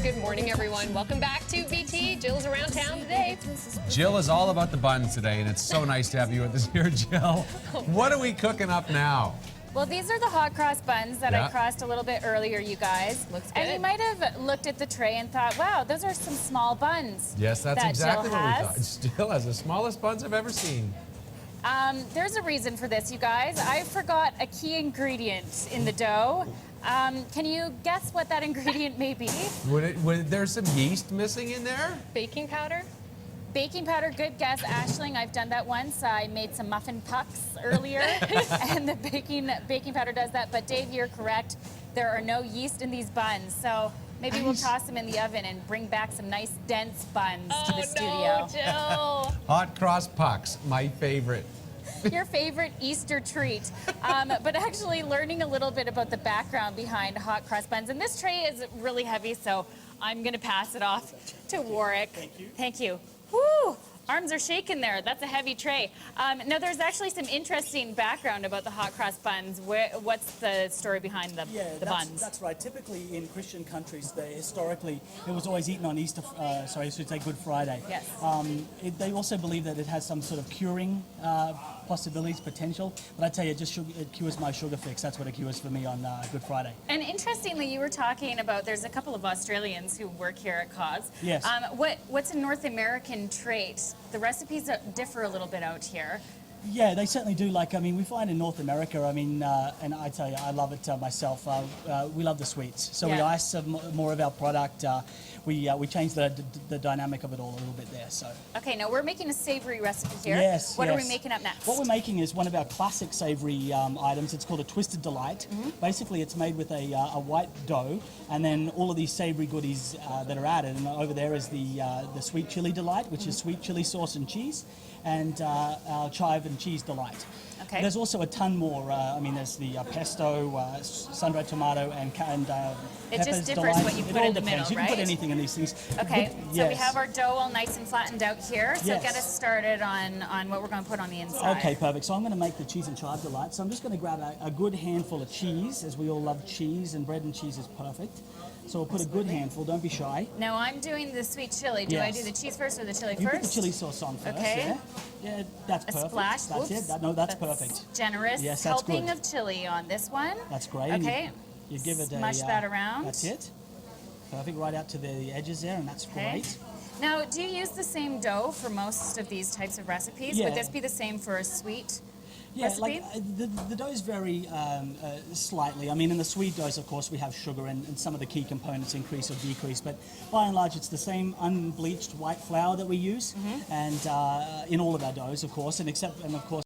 Good morning, everyone. Welcome back to BT. Jill's around town today. Jill is all about the buns today, and it's so nice to have you with us here, Jill. What are we cooking up now? Well, these are the hot cross buns that I crossed a little bit earlier, you guys. Looks good. And you might have looked at the tray and thought, wow, those are some small buns. Yes, that's exactly Jill what we has. thought. Jill has the smallest buns I've ever seen. There's a reason for this, you guys. I forgot a key ingredient in the dough. Can you guess what that ingredient may be? Would there some yeast missing in there? Baking powder? Baking powder, good guess, Aisling. I've done that once. I made some muffin pucks earlier, and the baking powder does that. But Dave, you're correct. There are no yeast in these buns, so maybe we'll toss them in the oven and bring back some nice dense buns to the studio. No, Jill. Hot cross pucks, my favorite. Your favorite Easter treat. But actually learning a little bit about the background behind hot cross buns. And this tray is really heavy, so I'm going to pass it off to Warwick. Thank you. Thank you. Woo! Arms are shaking there. That's a heavy tray. Now, there's actually some interesting background about the hot cross buns. What's the story behind the buns? That's right. Typically in Christian countries, historically, it was always eaten on Easter, sorry, I should say Good Friday. Yes. They also believe that it has some sort of curing possibilities, potential. But I tell you, it cures my sugar fix. That's what it cures for me on Good Friday. And interestingly, you were talking about, there's a couple of Australians who work here at COBS. Yes. What's a North American trait? The recipes differ a little bit out here. Yeah, they certainly do. Like, I mean, we find in North America, I mean, and I tell you, I love it myself. We love the sweets. So we ice more of our product. We change the dynamic of it all a little bit there. So. Okay, now we're making a savory recipe here. Yes. What are we making up next? What we're making is one of our classic savory items. It's called a Twisted Delight. Basically, it's made with a white dough, and then all of these savory goodies that are added. And over there is the Sweet Chili Delight, which is sweet chili sauce and cheese, and our chive and cheese delight. Okay. There's also a ton more. I mean, there's the pesto, sun-dried tomato, and it just differs what you put in the middle, right? You can put anything in these things. Okay, so we have our dough all nice and flattened out here. So Yes. get us started on what we're going to put on the inside. Okay, perfect. So I'm going to make the cheese and chive delight. So I'm just going to grab a good handful of cheese, as we all love cheese, and bread and cheese is perfect. So we'll put a good handful. Don't be shy. Now I'm doing the sweet chili. Do I do the cheese first or the chili first? You put the chili sauce on first. Okay. Yeah, that's perfect. A splash. That's it. No, that's perfect. Generous. Yes, that's helping good. of chili on this one. That's great. Okay. You give it Smush that around. That's it. Perfect. Right out to the edges there, and that's great. Now, do you use the same dough for most of these types of recipes? Yeah. Would this be the same for a sweet Yeah, recipe? like the doughs vary slightly. I mean, in the sweet doughs, of course, we have sugar, and some of the key components increase or decrease. But by and large, it's the same unbleached white flour that we use, and in all of our doughs, of course, and of course.